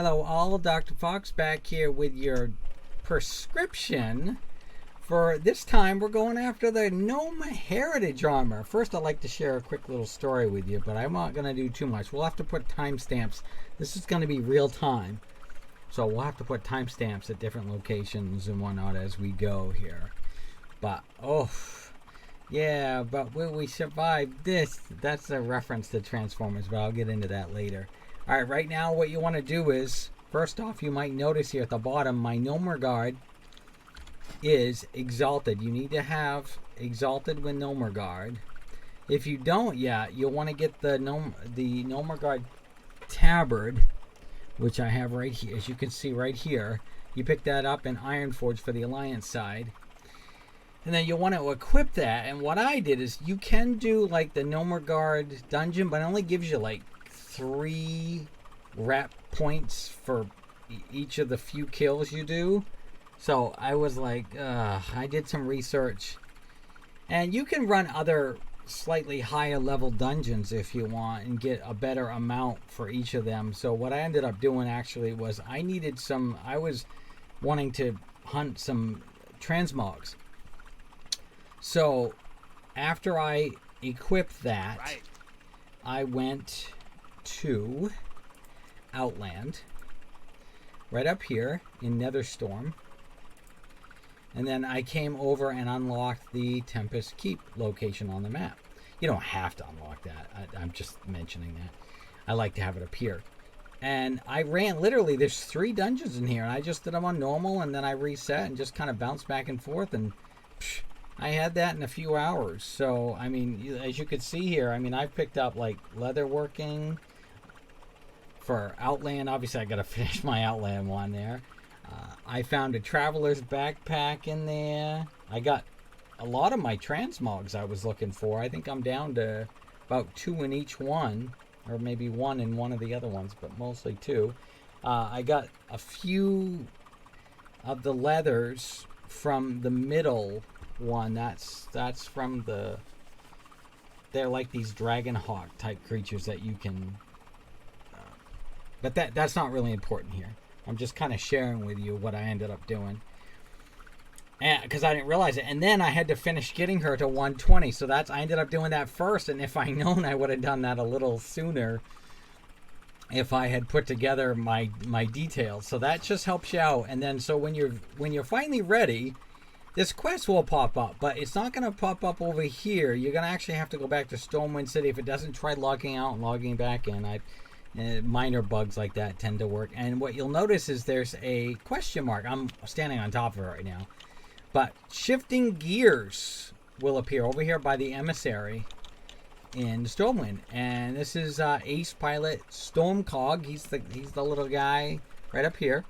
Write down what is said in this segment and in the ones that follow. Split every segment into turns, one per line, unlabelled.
Hello all, Dr. Fox back here with your prescription. For this time, we're going after the Gnome Heritage Armor. First, I'd like to share a quick little story with you, but I'm not going to do too much. We'll have to put timestamps. This is going to be real time. So we'll have to put timestamps at different locations and whatnot as we go here. But, oh, yeah, but will we survive this? That's a reference to Transformers, but I'll get into that later. Alright, right now what you want to do is, first off, you might notice here at the bottom, my Gnomeregan is Exalted. You need to have Exalted with Gnomeregan. If you don't yet, you'll want to get the Gnomeregan tabard, which I have right here, as you can see right here. You pick that up in Ironforge for the Alliance side. And then you'll want to equip that. And what I did is, you can do like the Gnomeregan dungeon, but it only gives you like 3 rep points for each of the few kills you do. So I was like, I did some research, and you can run other slightly higher level dungeons if you want and get a better amount for each of them. So what I ended up doing actually was I was wanting to hunt some transmogs. So after I equipped that, I went to Outland, right up here in Netherstorm, and then I came over and unlocked the Tempest Keep location on the map. You don't have to unlock that. I'm just mentioning that. I like to have it appear. And I ran, literally, there's 3 dungeons in here, and I just did them on normal, and then I reset and just kind of bounced back and forth, and I had that in a few hours. So, I mean, as you can see here, I mean, I've picked up, like, leatherworking for Outland. Obviously, I got to finish my Outland one there. I found a traveler's backpack in there. I got a lot of my transmogs I was looking for. I think I'm down to about 2 in each one, or maybe 1 in one of the other ones, but mostly 2. I got a few of the leathers from the middle one. That's from they're like these Dragonhawk type creatures that you can, but that's not really important here. I'm just kind of sharing with you what I ended up doing, because I didn't realize it. And then I had to finish getting her to 120, so I ended up doing that first. And if I'd known, I would have done that a little sooner if I had put together my details. So that just helps you out. And then so when you're finally ready, this quest will pop up, but it's not going to pop up over here. You're going to actually have to go back to Stormwind City. If it doesn't, try logging out and logging back in. Minor bugs like that tend to work. And what you'll notice is there's a question mark. I'm standing on top of it right now. But shifting gears will appear over here by the emissary in Stormwind. And this is Ace Pilot Stormcog. He's the little guy right up here.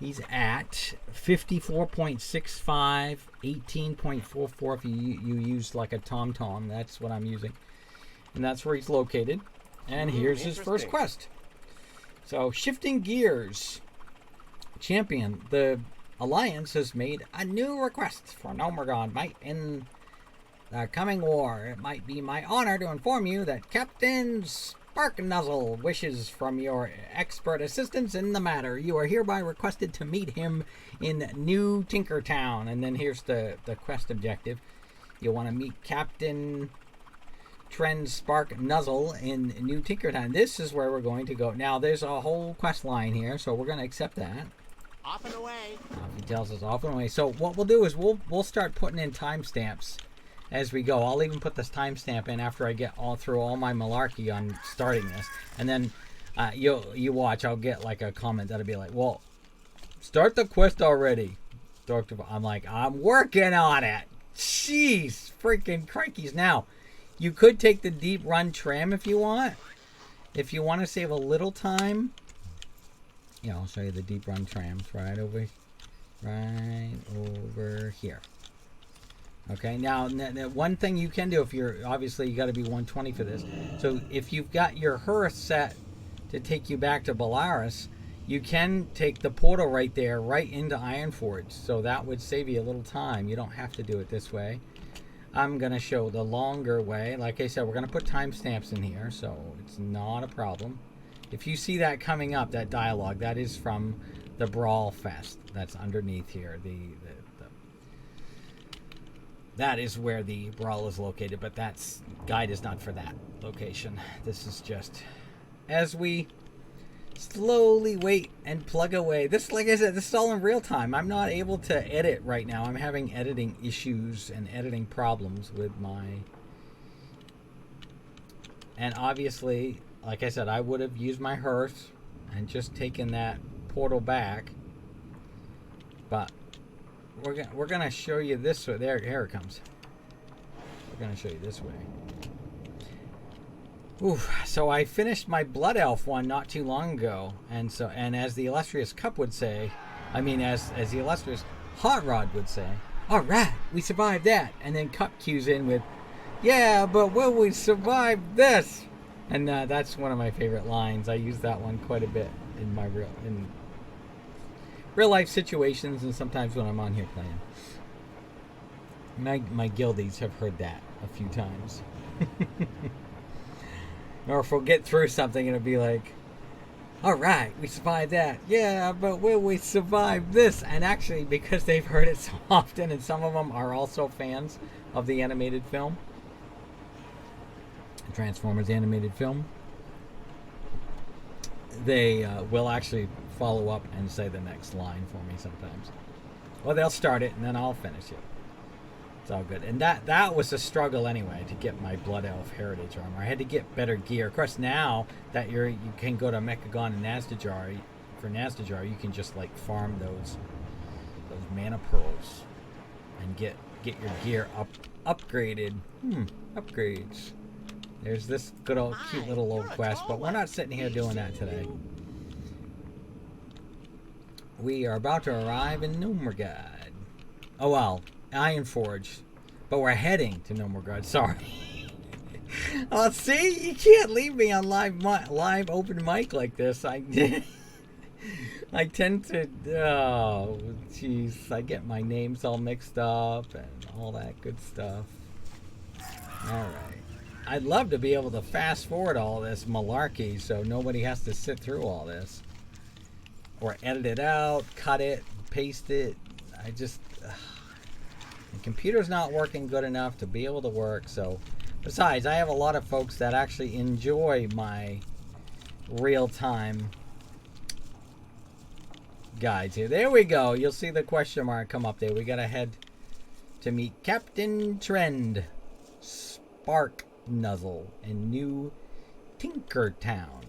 He's at 54.65, 18.44 if you use like a TomTom. That's what I'm using. And that's where he's located. And here's his first quest. So, shifting gears. Champion, the Alliance has made a new request for Gnomeregan. Might in the coming war, it might be my honor to inform you that Captain Sparknuzzle wishes from your expert assistance in the matter. You are hereby requested to meet him in New Tinkertown. And then here's the quest objective. You want to meet Captain Sparknuzzle in New Tinkertown. This is where we're going to go. Now, there's a whole quest line here, so we're going to accept that.
Off and away.
He tells us off and away. So what we'll do is we'll start putting in timestamps as we go. I'll even put this timestamp in after I get through all my malarkey on starting this, and then you watch. I'll get like a comment that'll be like, "Well, start the quest already." I'm like, I'm working on it. Jeez, freaking crikeys. Now, you could take the deep run tram if you want. If you want to save a little time, I'll show you the deep run trams right over here. Okay, now one thing you can do, if you're, obviously you got to be 120 for this. So if you've got your hearth set to take you back to Belarus, you can take the portal right there, right into Ironforge. So that would save you a little time. You don't have to do it this way. I'm going to show the longer way. Like I said, we're going to put timestamps in here, so it's not a problem. If you see that coming up, that dialogue, that is from the Brawl Fest. That's underneath here. That is where the Brawl is located, but that's guide is not for that location. This is just as we slowly wait and plug away. This, like I said, this is all in real time. I'm not able to edit right now. I'm having editing issues and editing problems with my... And obviously, like I said, I would have used my hearth and just taken that portal back. But we're gonna show you this way. There, here it comes. We're gonna show you this way. Oof. So I finished my Blood Elf one not too long ago, and as the illustrious Cup would say, I mean as the illustrious Hot Rod would say, all right, we survived that. And then Cup cues in with, yeah, but will we survive this? And that's one of my favorite lines. I use that one quite a bit in my real life situations, and sometimes when I'm on here playing. My guildies have heard that a few times. Or if we'll get through something, it'll be like, all right, we survived that. Yeah, but will we survive this? And actually, because they've heard it so often, and some of them are also fans of the animated film, Transformers animated film, they will actually follow up and say the next line for me sometimes. Well, they'll start it and then I'll finish it. It's all good. And that was a struggle anyway to get my Blood Elf Heritage Armor. I had to get better gear. Of course, now that you can go to Mechagon and Nazdajar, for Nazdajar, you can just like farm those mana pearls and get your gear upgraded. Upgrades. There's this good old cute little old quest, but we're not sitting here doing that today. We are about to arrive in Gnomeregan. Oh well, Ironforge. But we're heading to Gnomeregan, sorry. Oh, see? You can't leave me on live open mic like this. I tend to... Oh, jeez. I get my names all mixed up and all that good stuff. Alright. I'd love to be able to fast forward all this malarkey so nobody has to sit through all this. Or edit it out, cut it, paste it. I just... the computer's not working good enough to be able to work, so... Besides, I have a lot of folks that actually enjoy my real-time guides here. There we go. You'll see the question mark come up there. We gotta head to meet Captain Trend Spark Nuzzle in New Tinkertown.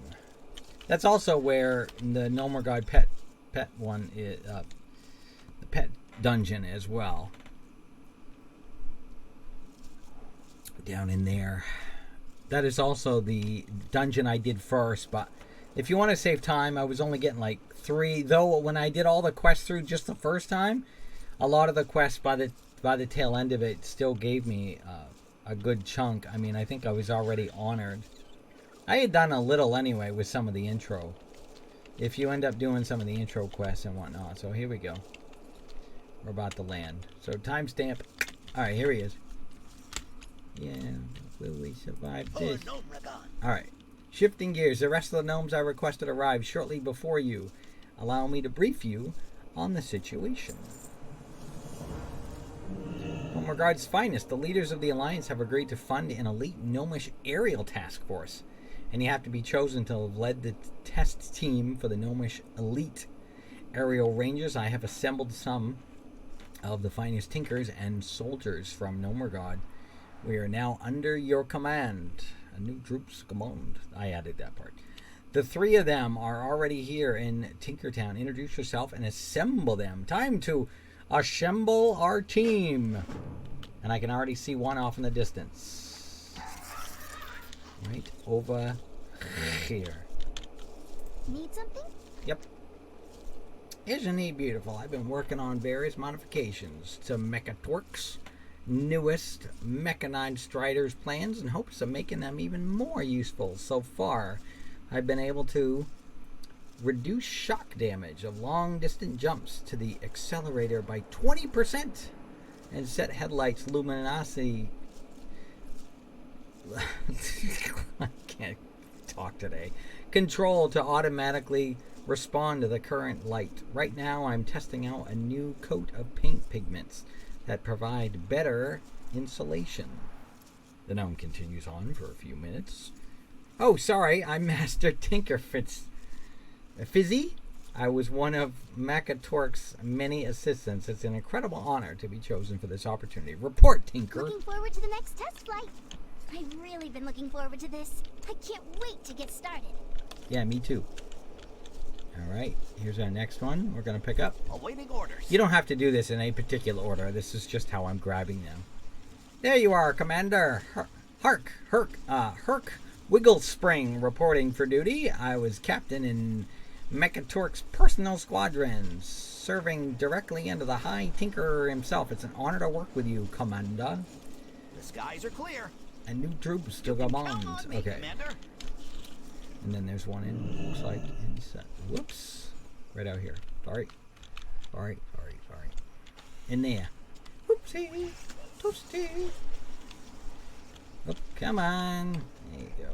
That's also where the Gnomeregan pet one is, the pet dungeon as well. Down in there. That is also the dungeon I did first, but if you want to save time, I was only getting like 3, though when I did all the quests through just the first time, a lot of the quests by the tail end of it still gave me a good chunk. I mean, I think I was already honored. I had done a little anyway with some of the intro. If you end up doing some of the intro quests and whatnot. So here we go. We're about to land. So timestamp. Alright, here he is. Yeah, will we survive this? Alright. Shifting gears. The rest of the gnomes I requested arrived shortly before you. Allow me to brief you on the situation. Gnomeregan's finest, the leaders of the Alliance have agreed to fund an elite gnomish aerial task force, and you have to be chosen to have led the test team for the gnomish elite aerial rangers. I have assembled some of the finest tinkers and soldiers from Gnomeregan. We are now under your command. A new troops command. I added that part. The 3 of them are already here in Tinkertown. Introduce yourself and assemble them. Time to assemble our team. And I can already see one off in the distance. Right over here.
Need something?
Yep. Isn't he beautiful? I've been working on various modifications to Mechatorque's newest mechanized striders plans in hopes of making them even more useful. So far, I've been able to reduce shock damage of long distance jumps to the accelerator by 20% and set headlights luminosity. I can't talk today. control to automatically respond to the current light. Right now I'm testing out a new coat of paint pigments that provide better insulation. The gnome continues on for a few minutes. Oh, sorry, I'm Master Tinker Fizzy. I was one of Makatork's many assistants. It's an incredible honor to be chosen for this opportunity. Report, Tinker.
Looking forward to the next test flight. I've really been looking forward to this. I can't wait to get started.
Yeah, me too. All right, here's our next one we're going to pick up.
Awaiting orders.
You don't have to do this in a particular order. This is just how I'm grabbing them. There you are, Commander. Herc Wigglespring reporting for duty. I was captain in Mekatork's personal squadrons, serving directly under the High Tinkerer himself. It's an honor to work with you, Commander.
The skies are clear.
And new troops to command. Okay.
Commander.
And then there's one in, looks like, inside. Whoops. Right out here. Sorry. In there. Whoopsie. Toasty. Oh, come on. There you go.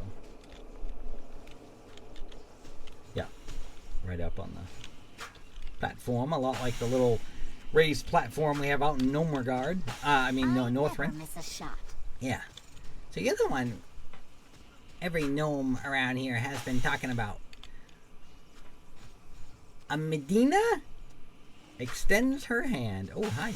Yeah. Right up on the platform. A lot like the little raised platform we have out in Gnomeregan. Northrend.
Miss a shot.
Yeah. So the other one every gnome around here has been talking about. A Medina extends her hand. Oh, hi.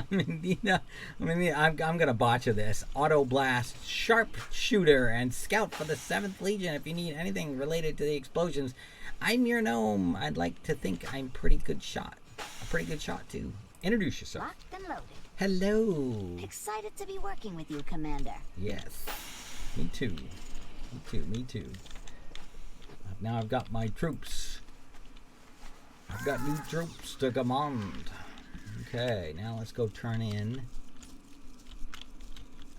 Medina. I'm going to botcha this. Auto Blast, Sharpshooter, and Scout for the 7th Legion. If you need anything related to the explosions, I'm your gnome. I'd like to think I'm pretty good shot. A pretty good shot, too. Introduce yourself.
Locked and loaded.
Hello.
Excited to be working with you, Commander.
Yes. Me too. Me too. Now I've got my troops. I've got new troops to command. Okay, now let's go turn in.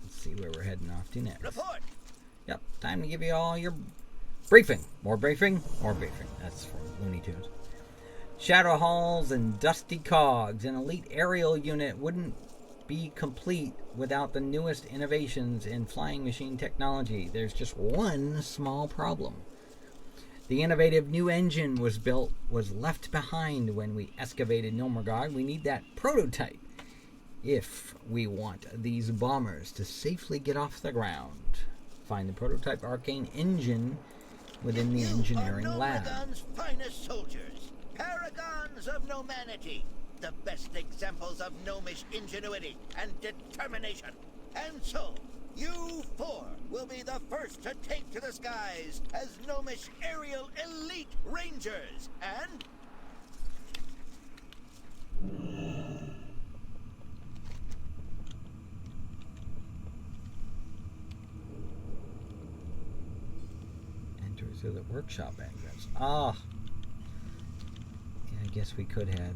Let's see where we're heading off to next.
Report.
Yep, time to give you all your briefing. More briefing. That's from Looney Tunes. Shadow Halls and Dusty Cogs. An elite aerial unit wouldn't be complete without the newest innovations in flying machine technology. There's just one small problem. The innovative new engine was left behind when we excavated Gnomeregan. We need that prototype if we want these bombers to safely get off the ground. Find the prototype arcane engine within the engineering lab.
Gnomeregan's finest soldiers, paragons of gnomanity, the best examples of gnomish ingenuity and determination. And so, you 4 will be the first to take to the skies as gnomish aerial elite rangers, and
enter through the workshop entrance. Ah, yeah, I guess we could have.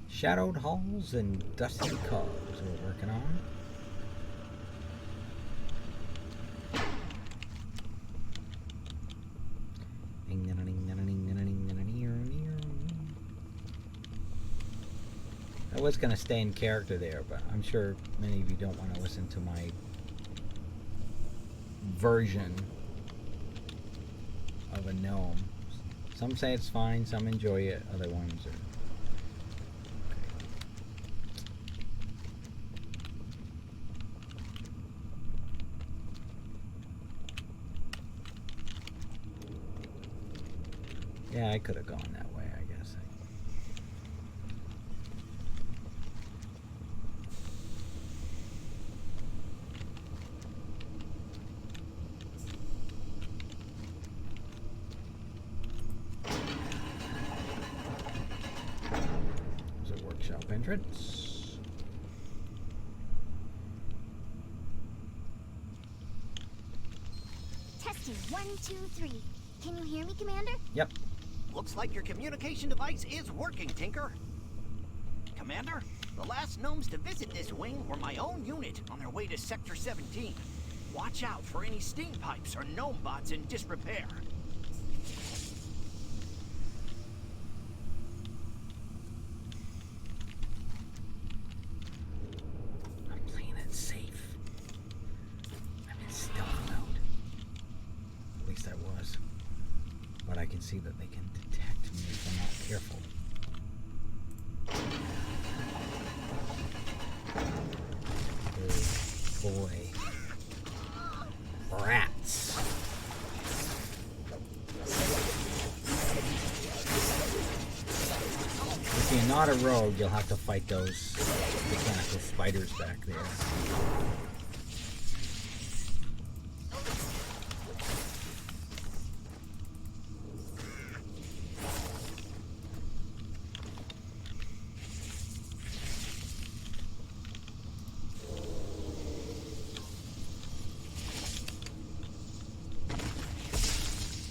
Shadowed halls and dusty cogs we're working on. I was going to stay in character there, but I'm sure many of you don't want to listen to my version of a gnome. Some say it's fine, some enjoy it, other ones are... Yeah, I could have gone that way, I guess. There's a workshop entrance.
Testing 1, 2, 3. Can you hear me, Commander?
Yep.
looks like your communication device is working, Tinker. Commander, the last gnomes to visit this wing were my own unit on their way to Sector 17. Watch out for any steam pipes or gnome bots in disrepair.
see that they can detect me if I'm not careful. Oh boy. Rats. If you're not a rogue, you'll have to fight those mechanical spiders back there.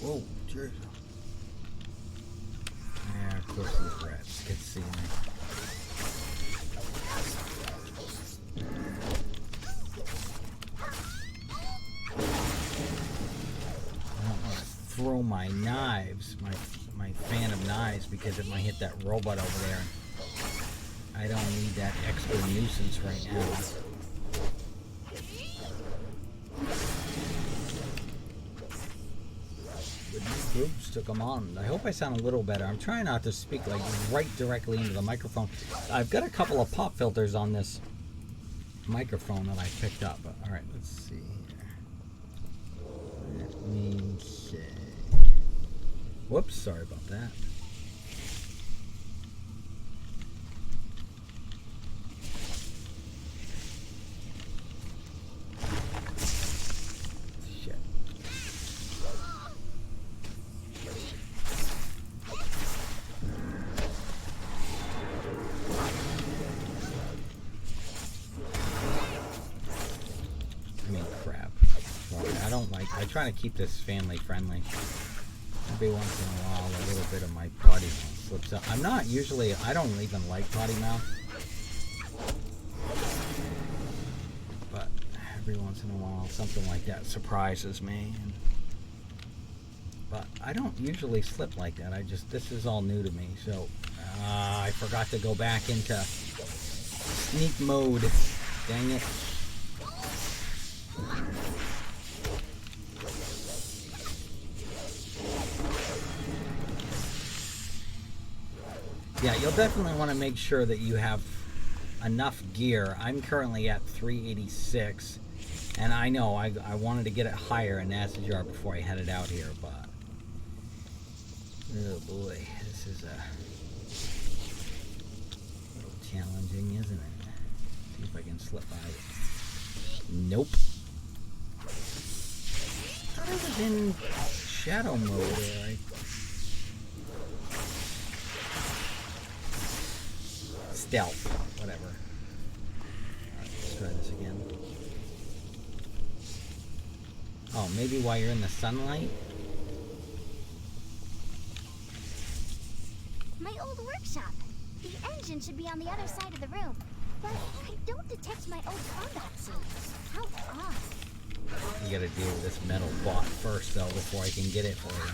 Whoa, jeez. Yeah, of course these rats can see me. I don't want to throw my knives, my fan of knives, because it might hit that robot over there. I don't need that extra nuisance right now. Groups took them on. I hope I sound a little better. I'm trying not to speak like right directly into the microphone. I've got a couple of pop filters on this microphone that I picked up. All right, let's see here. Let me see. Whoops, sorry about that. I try to keep this family friendly. Every once in a while, a little bit of my potty mouth slips out. I'm not usually, I don't even like potty mouth. But every once in a while, something like that surprises me. But I don't usually slip like that. This is all new to me. So I forgot to go back into sneak mode. Dang it. Yeah, you'll definitely want to make sure that you have enough gear. I'm currently at 386, and I know I wanted to get it higher in Acid Jar before I headed out here, but oh boy, this is a little challenging, isn't it? See if I can slip by it. Nope. I thought I was in shadow mode there. Stealth, whatever. Alright, let's try this again. Oh, maybe while you're in the sunlight?
My old workshop. The engine should be on the other side of the room. But I don't detect my old combat suit. How odd.
You gotta deal with this metal bot first, though, before I can get it for you.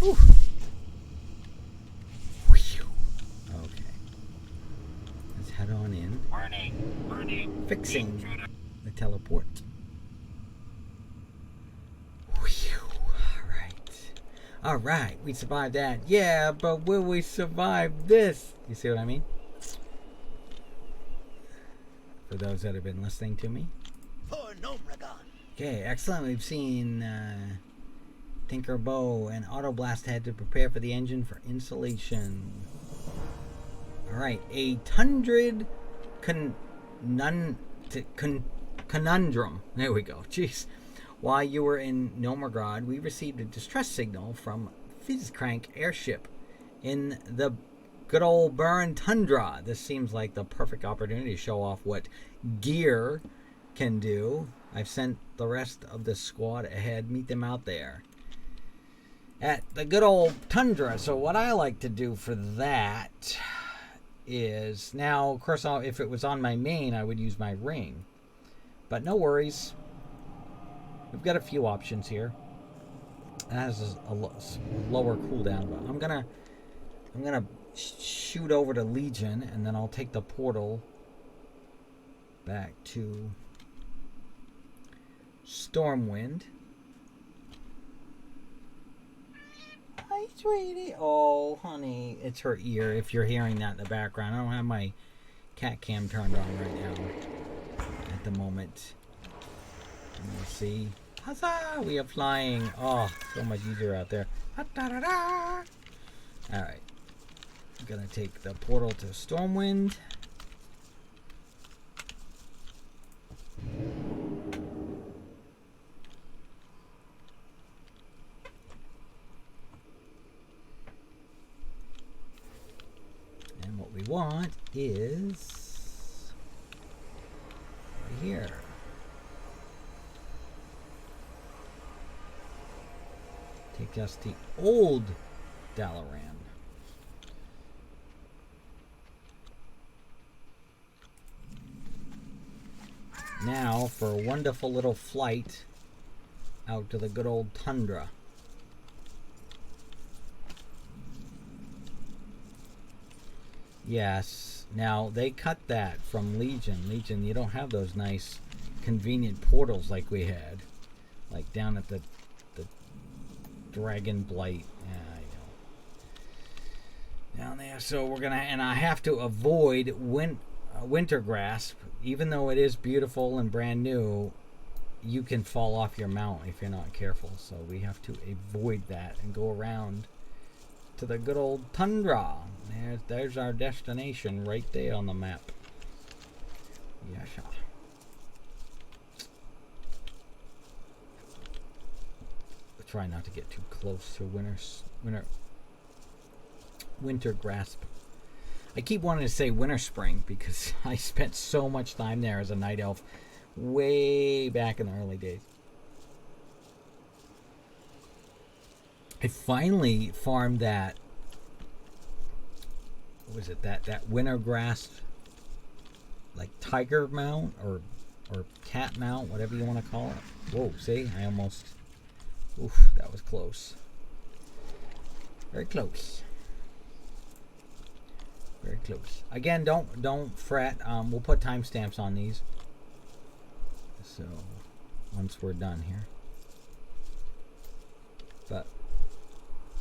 Whew. Okay. Let's head on in. Fixing the teleport. Alright, we survived that. Yeah, but will we survive this? You see what I mean? For those that have been listening to me.
For Gnomeregan.
Okay, excellent. We've seen Tinkerbow and Autoblast head to prepare for the engine for installation. Alright, a Tundrid conundrum. There we go. Jeez. While you were in Gnomeregan, we received a distress signal from Fizzcrank airship in the good old Burn Tundra. This seems like the perfect opportunity to show off what gear can do. I've sent the rest of the squad ahead. Meet them out there at the good old Tundra. So what I like to do for that is, now, of course, if it was on my main, I would use my ring. But no worries. We've got a few options here. It has a lower cooldown, but I'm gonna shoot over to Legion, and then I'll take the portal back to Stormwind. Hi, sweetie. Oh, honey, it's her ear. If you're hearing that in the background, I don't have my cat cam turned on right now at the moment. You see. Huzzah! We are flying. Oh, so much easier out there. Alright. I'm gonna take the portal to Stormwind. And what we want is right here. Take us the old Dalaran. Now for a wonderful little flight out to the good old Tundra. Yes, now they cut that from Legion. Legion, you don't have those nice convenient portals like we had. Like down at the Dragon Blight. Yeah, I know. Down there, so we're gonna, and I have to avoid Winter Grasp, even though it is beautiful and brand new. You can fall off your mount if you're not careful, so we have to avoid that and go around to the good old Tundra. There's our destination right there on the map. Yes, sir. Try not to get too close to Winter Grasp. I keep wanting to say Winter Spring because I spent so much time there as a night elf way back in the early days. I finally farmed that. What was it? That Winter Grasp, like tiger mount or cat mount, whatever you want to call it. Whoa! See, I almost. Oof, that was close. Very close. Very close. Again, don't fret. We'll put timestamps on these. So once we're done here. But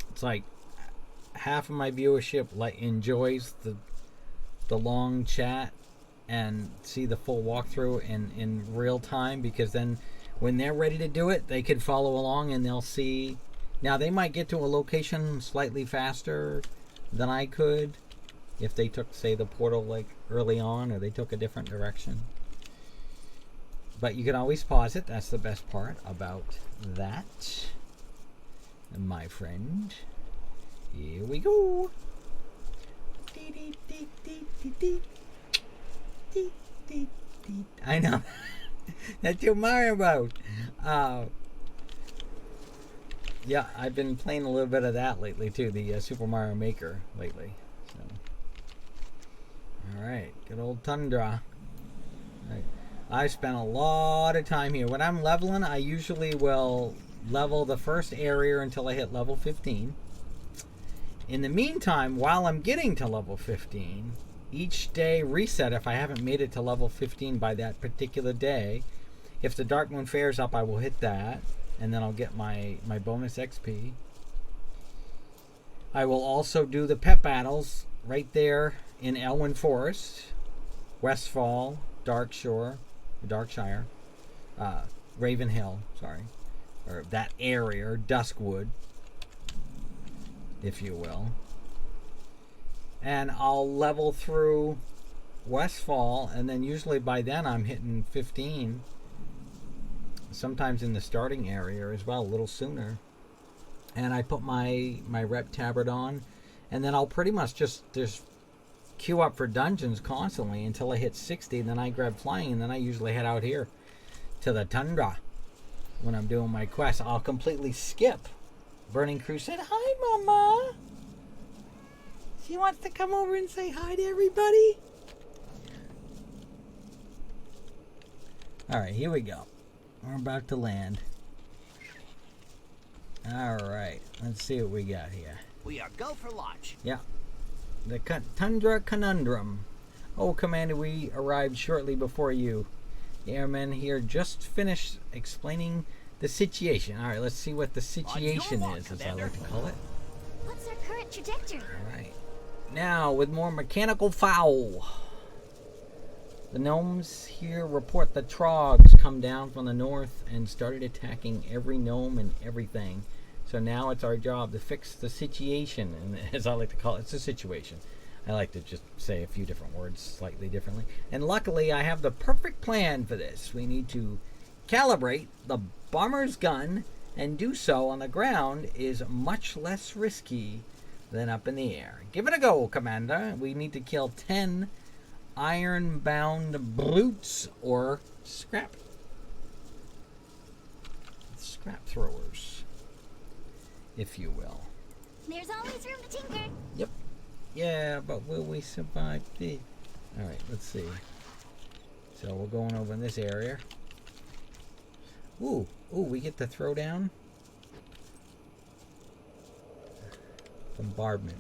it's like half of my viewership enjoys the long chat and see the full walkthrough in real time, because then when they're ready to do it, they can follow along and they'll see. Now, they might get to a location slightly faster than I could if they took, say, the portal like early on, or they took a different direction. But you can always pause it. That's the best part about that, my friend. Here we go. I know. That's your Mario mode. Yeah, I've been playing a little bit of that lately too. The Super Mario Maker lately. So, all right, good old Tundra. All right. I spent a lot of time here. When I'm leveling, I usually will level the first area until I hit level 15. In the meantime, while I'm getting to level 15, each day reset if I haven't made it to level 15 by that particular day. If the Dark Moon Fair's up, I will hit that, and then I'll get my bonus XP. I will also do the pet battles right there in Elwyn Forest, Westfall, Darkshire, Raven Hill, sorry, or that area, or Duskwood, if you will. And I'll level through Westfall, and then usually by then I'm hitting 15. Sometimes in the starting area as well, a little sooner. And I put my rep tabard on, And then I'll pretty much just queue up for dungeons constantly until I hit 60. And then I grab flying, and then I usually head out here to the tundra when I'm doing my quest. I'll completely skip Burning Crusade. Hi, Mama. She wants to come over and say hi to everybody. All right, here we go. We're about to land. All right, let's see what we got here.
We are go for launch.
Yeah, the Tundra Conundrum. Oh, Commander, we arrived shortly before you. The airmen here just finished explaining the situation. All right, let's see what the situation is, as I like to call it.
What's our current trajectory?
All right. Now, with more mechanical foul. The gnomes here report the trogs come down from the north and started attacking every gnome and everything. So now it's our job to fix the situation, and as I like to call it, it's a situation. I like to just say a few different words slightly differently. And luckily, I have the perfect plan for this. We need to calibrate the bomber's gun, and do so on the ground is much less risky than up in the air. Give it a go, Commander. We need to kill 10 iron-bound brutes or scrap throwers, if you will.
There's always room to tinker.
Yep. Yeah, but will we survive this? All right, let's see. So we're going over in this area. Ooh, we get to throw down. Bombardment.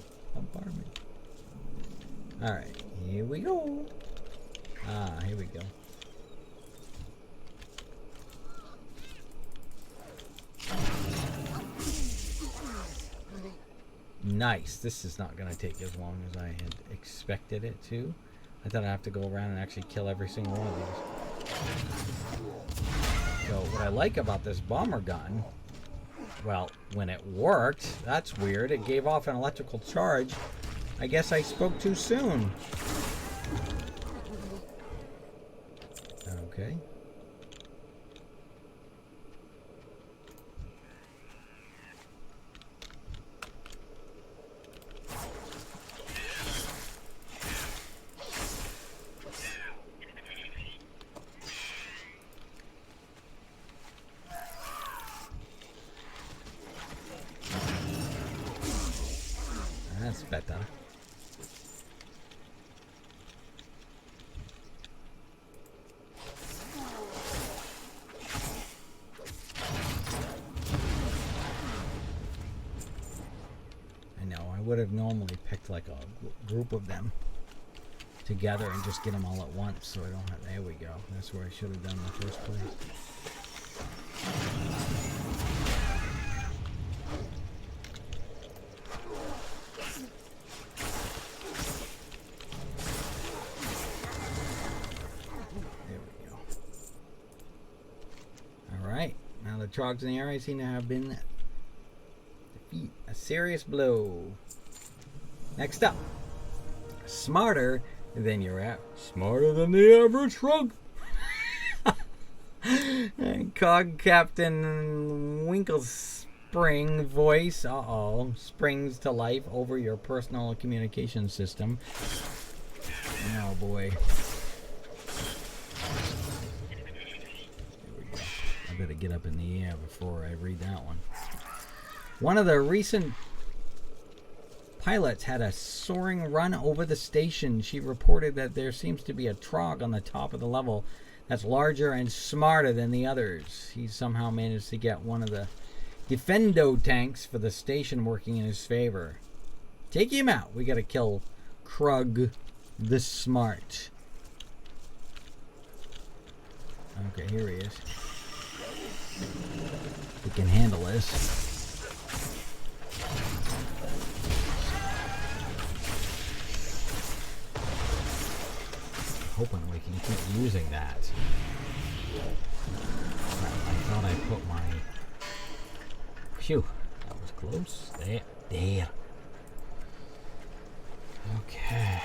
All right, here we go. Here we go. Nice. This is not going to take as long as I had expected it to. I thought I'd have to go around and actually kill every single one of these. So what I like about this bomber gun, well, when it worked, that's weird. It gave off an electrical charge. I guess I spoke too soon. Okay. That's better. I know, I would have normally picked like a group of them together and just get them all at once, so I don't have, there we go. That's where I should have done in the first place. Trogs in the area seem to have been defeat. A serious blow. Next up, smarter than your average. Smarter than the average frog. And Cog Captain Winklespring voice, springs to life over your personal communication system. Oh boy. To get up in the air before I read that one. One of the recent pilots had a soaring run over the station. She reported that there seems to be a trog on the top of the level that's larger and smarter than the others. He somehow managed to get one of the defendo tanks for the station working in his favor. Take him out. We gotta kill Krug the Smart. Okay, here he is. We can handle this. Hoping we can keep using that. I thought I put my... Phew, that was close. There. Okay.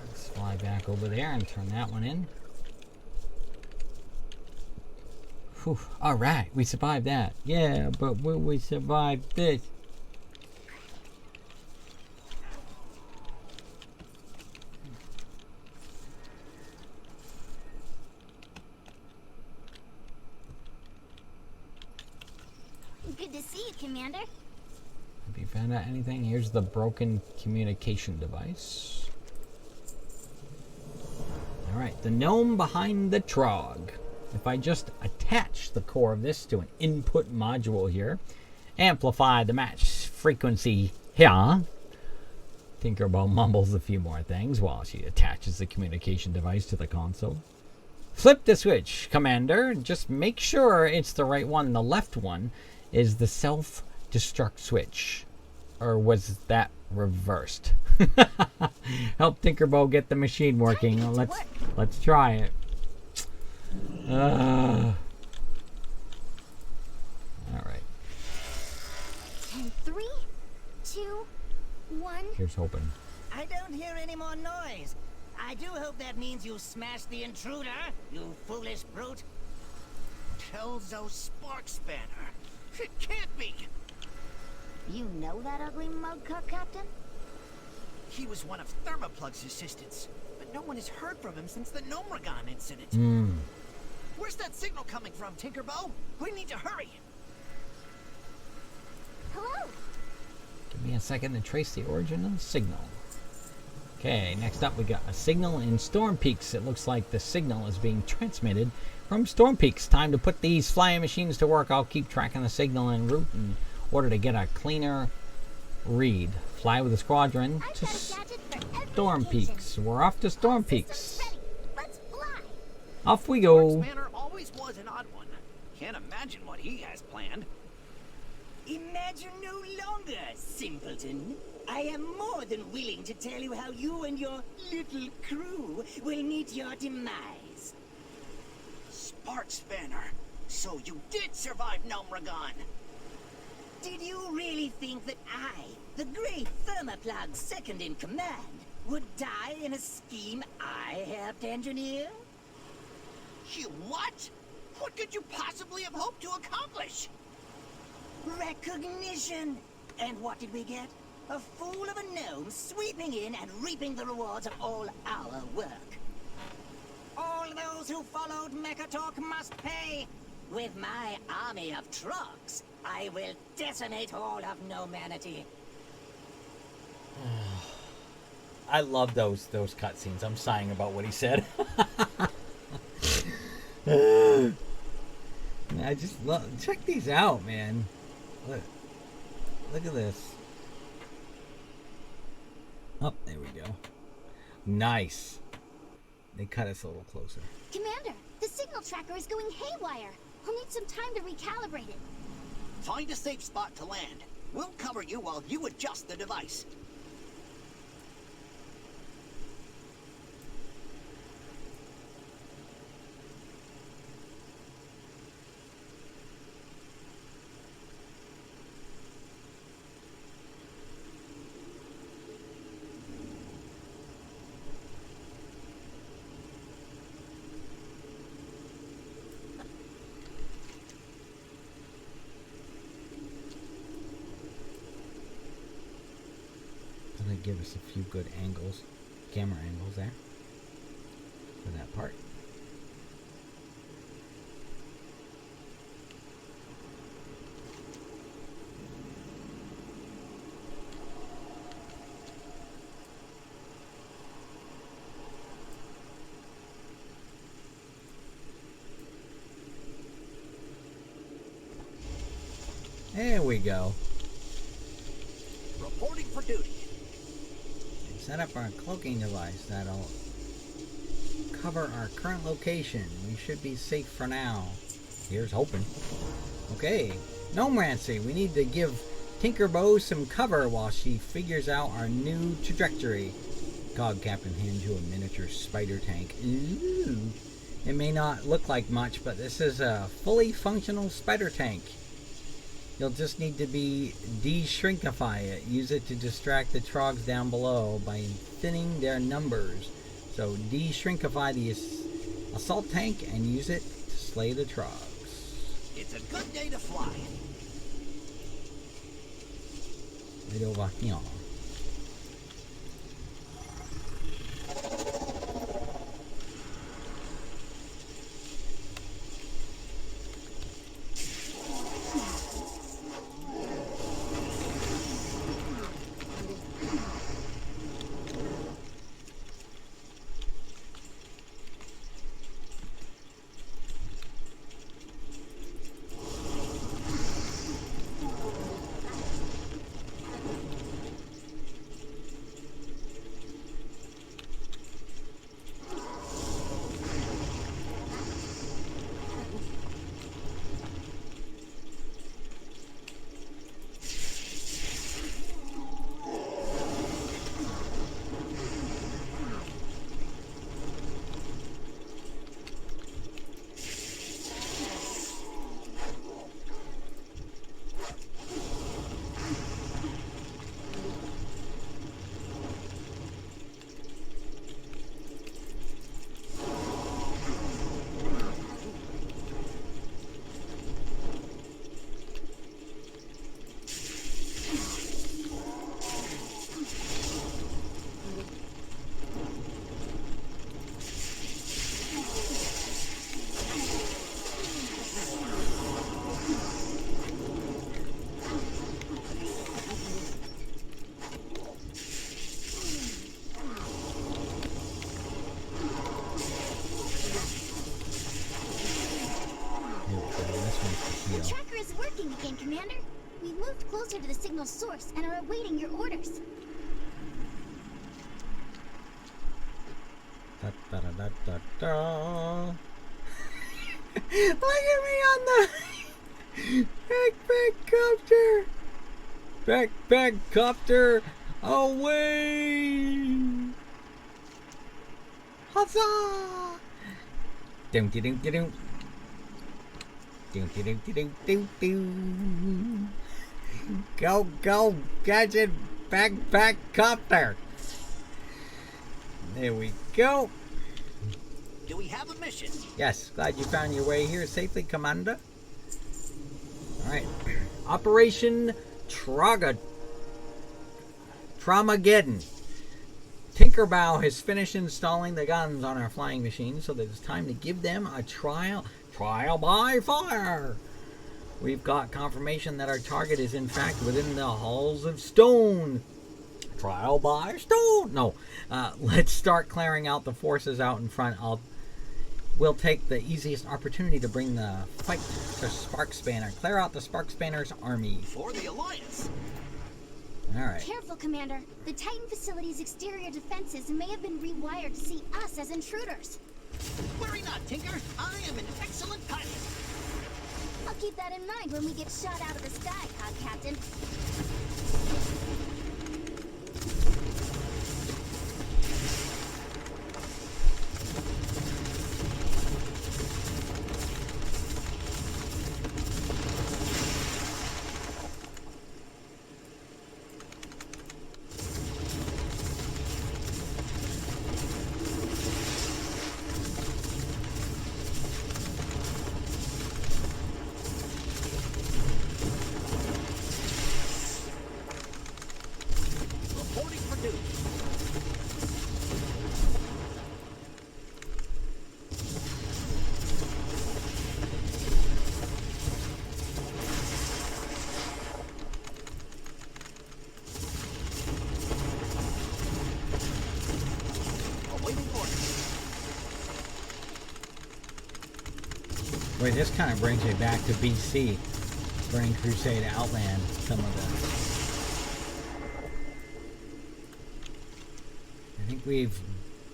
Let's fly back over there and turn that one in. Alright, we survived that. Yeah, but will we survive this?
Good to see you, Commander.
Have you found out anything? Here's the broken communication device. Alright, the gnome behind the trog. If I just attach the core of this to an input module here, amplify the match frequency here. Tinkerbell mumbles a few more things while she attaches the communication device to the console. Flip the switch, Commander. Just make sure it's the right one. The left one is the self-destruct switch. Or was that reversed? Help Tinkerbell get the machine working. Let's try it. All right.
10, 3, 2, 1.
Here's hoping.
I don't hear any more noise. I do hope that means you smashed the intruder, you foolish brute.
Tell those spark spanner. It can't be.
You know that ugly mugcock, Captain?
He was one of Thermoplug's assistants, but no one has heard from him since the Gnomeregan incident. Where's that signal coming from, Tinkerbell? We need to hurry.
Hello?
Give me a second to trace the origin of the signal. Okay, next up we got a signal in Storm Peaks. It looks like the signal is being transmitted from Storm Peaks. Time to put these flying machines to work. I'll keep tracking the signal en route in order to get a cleaner read. Fly with the squadron to Storm Peaks. We're off to Storm Peaks.
Let's fly.
Off we go.
Sparks Manor always was an odd one. Can't imagine what he has planned.
Imagine no longer, simpleton. I am more than willing to tell you how you and your little crew will meet your demise.
Spark Spanner. So you did survive Gnomeregan.
Did you really think that I, the great Thermoplug's second in command, would die in a scheme I helped engineer?
You what? What could you possibly have hoped to accomplish?
Recognition! And what did we get? A fool of a gnome sweeping in and reaping the rewards of all our work. All those who followed Mechatalk must pay. With my army of trucks, I will decimate all of Gnomanity.
I love those cutscenes. I'm sighing about what he said. I just love. Check these out, man. Look at this. Oh, there we go. Nice. They cut us a little closer.
Commander, the signal tracker is going haywire. We'll need some time to recalibrate it.
Find a safe spot to land. We'll cover you while you adjust the device.
Give us a few good angles, camera angles there for that part. There we go.
Reporting for duty.
Set up our cloaking device that'll cover our current location. We should be safe for now. Here's hoping. Okay, Gnomerancy. We need to give Tinkerbow some cover while she figures out our new trajectory. Cog Captain hands you a miniature spider tank. Ooh. It may not look like much, but this is a fully functional spider tank. You'll just need to de-shrinkify it. Use it to distract the trogs down below by thinning their numbers. So de-shrinkify the assault tank and use it to slay the trogs.
It's a good day to fly.
Right over here.
moved closer to the signal source and are awaiting your orders.
Da, da, da, da, da, da. Look at me on the backpack copter. Backpack copter away. Huzzah! Dum dum dum dum. Dum dum dum dum dum. Go, go, gadget backpack copter. There we go.
Do we have a mission?
Yes, glad you found your way here safely, Commander. Alright. Operation Tramageddon. Tinkerbell has finished installing the guns on our flying machines, so that it's time to give them a trial by fire. We've got confirmation that our target is in fact within the halls of stone. Trial by stone. No, let's start clearing out the forces out in front. We'll take the easiest opportunity to bring the fight to Sparkspanner. Clear out the Sparkspanner's army.
For the Alliance.
All right.
Careful, Commander. The Titan facility's exterior defenses may have been rewired to see us as intruders.
Worry not, Tinker. I am an excellent pilot.
I'll keep that in mind when we get shot out of the sky, Cog Captain.
Reporting for duty. Awaiting orders.
Wait, this kind of brings me back to BC. Burning Crusade Outland. Some of the... I think we've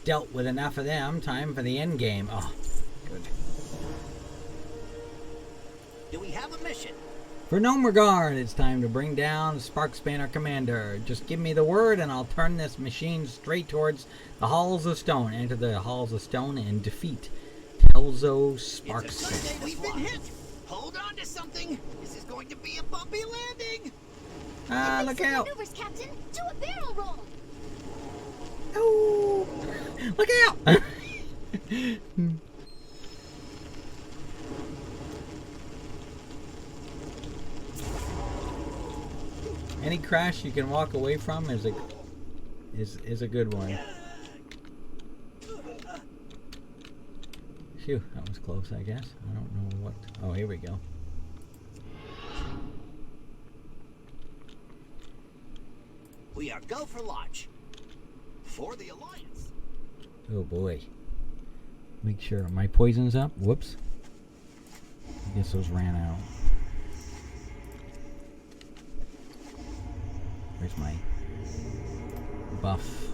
dealt with enough of them. Time for the end game. Oh, good.
Do we have a mission?
For Gnomeregan, it's time to bring down Sparkspanner Commander. Just give me the word and I'll turn this machine straight towards the Halls of Stone. Enter the Halls of Stone and defeat XOXO
It's a
Sparkspanner.
Sunday. We've been hit. Hold on to something. This is going to be a bumpy landing.
Ah, look
Some
out!
maneuvers, Captain. Do a barrel roll.
Oh, look out! Any crash you can walk away from is a good one. Phew, that was close, I guess. I don't know what. Oh, here we go.
We are go for launch. For the Alliance.
Oh boy. Make sure my poison's up. Whoops. I guess those ran out. Where's my buff?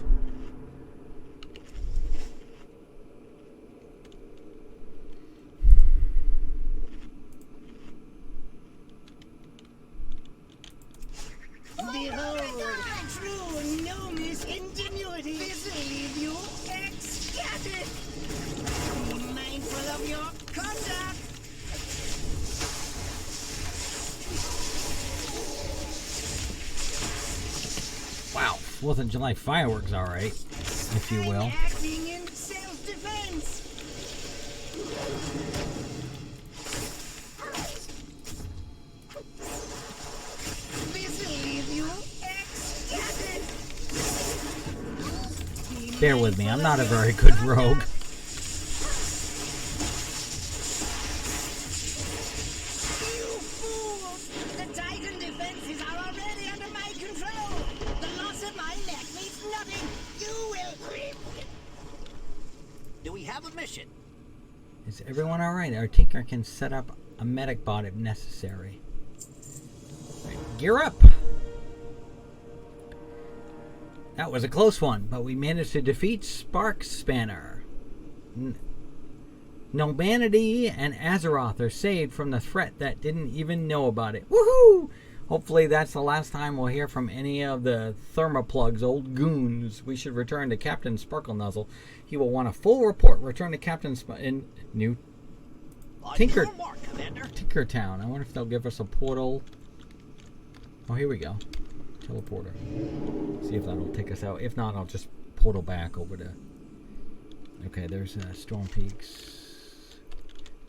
Behold, true gnomish ingenuity. This will leave you ecstatic. Be mindful of your conduct.
Wow, 4th of July fireworks, all right, if you will.
Acting in self-defense. This will leave you ecstatic.
Bear with me, I'm not a very good rogue.
You fools! The Titan defenses are already under my control. The loss of my neck means nothing. You will creep.
Do we have a mission?
Is everyone all right? Our Tinker can set up a medic bot if necessary. Right, gear up. That was a close one, but we managed to defeat Spark Spanner. Nomanity and Azeroth are saved from the threat that didn't even know about it. Woohoo! Hopefully that's the last time we'll hear from any of the Thermoplugs, old goons. We should return to Captain Sparkle Nuzzle. He will want a full report. Return to Captain in New Tinkertown. I wonder if they'll give us a portal. Oh, here we go. Teleporter. See if that'll take us out. If not, I'll just portal back over to... Okay, there's Storm Peaks.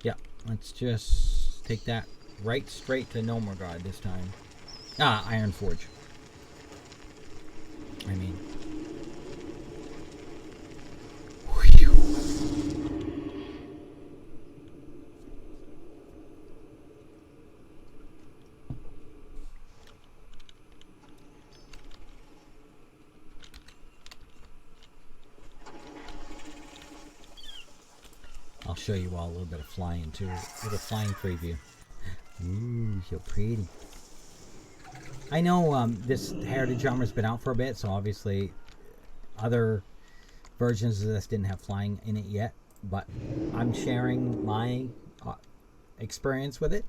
Yeah, let's just take that right straight to Gnomeregan this time. Ah, Ironforge. I mean... Whew. I'll show you all a little bit of flying too. A little flying preview. Ooh, so pretty. I know this Heritage Armor's been out for a bit, so obviously other versions of this didn't have flying in it yet, but I'm sharing my experience with it.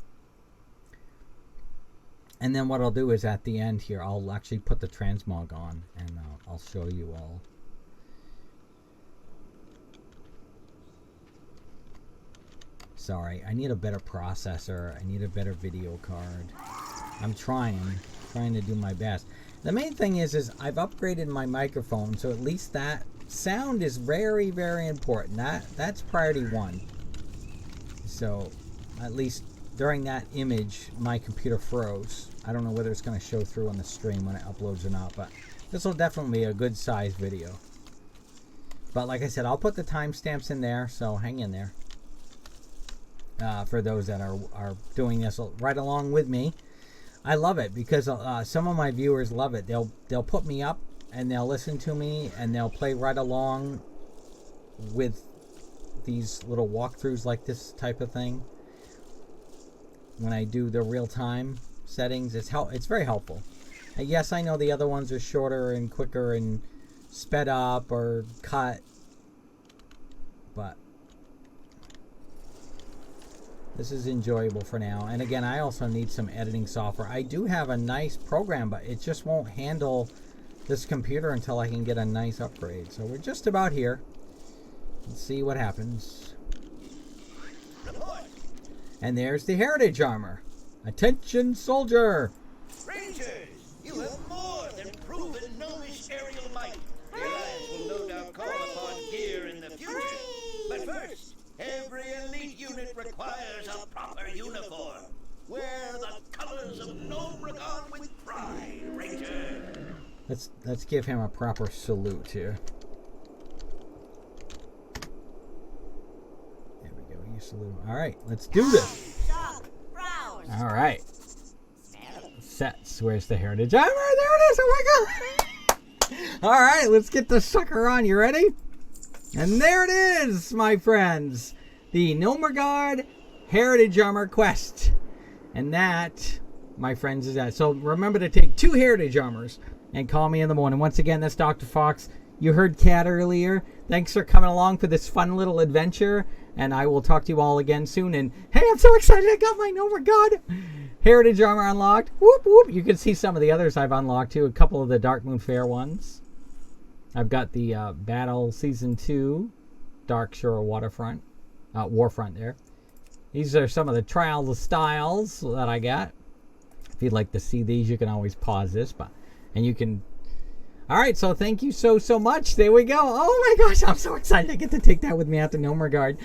And then what I'll do is at the end here, I'll actually put the transmog on, and I'll show you all. Sorry, I need a better processor. I need a better video card. I'm trying to do my best. The main thing is I've upgraded my microphone, so at least that sound is very, very important. That's priority one. So at least during that image, my computer froze. I don't know whether it's going to show through on the stream when it uploads or not, but this will definitely be a good size video. But like I said, I'll put the timestamps in there, so hang in there. For those that are doing this right along with me. I love it because some of my viewers love it. They'll put me up and they'll listen to me and they'll play right along with these little walkthroughs like this type of thing. When I do the real-time settings, it's very helpful. And yes, I know the other ones are shorter and quicker and sped up or cut, but this is enjoyable for now. And again, I also need some editing software. I do have a nice program, but it just won't handle this computer until I can get a nice upgrade. So we're just about here. Let's see what happens. And there's the Heritage Armor. Attention, soldier!
Rangers, you have more than proven gnomish aerial might. Your lives will no doubt call upon gear in the future. But first, every elite unit requires a proper uniform. Wear the colors of Gnomeregan with pride, Ranger.
Let's give him a proper salute here. There we go. You salute. All right, let's do this. All right. Sets. Where's the Heritage Armor? There it is. Oh my god. All right, let's get the sucker on. You ready? And there it is, my friends. The Gnomeregan Heritage Armor quest. And that, my friends, is that. So remember to take 2 Heritage Armors and call me in the morning. Once again, that's Dr. Fox. You heard Kat earlier. Thanks for coming along for this fun little adventure. And I will talk to you all again soon. And hey, I'm so excited. I got my Gnomeregan Heritage Armor unlocked. Whoop, whoop. You can see some of the others I've unlocked too. A couple of the Dark Moon Fair ones. I've got the Battle Season 2 Dark Shore Waterfront. Warfront there. These are some of the Trials of Styles that I got. If you'd like to see these, you can always pause this. And you can... Alright, so thank you so much. There we go. Oh my gosh, I'm so excited. I get to take that with me out to Gnomeregan.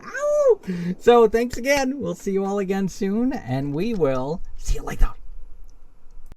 Ow! So thanks again. We'll see you all again soon. And we will see you later.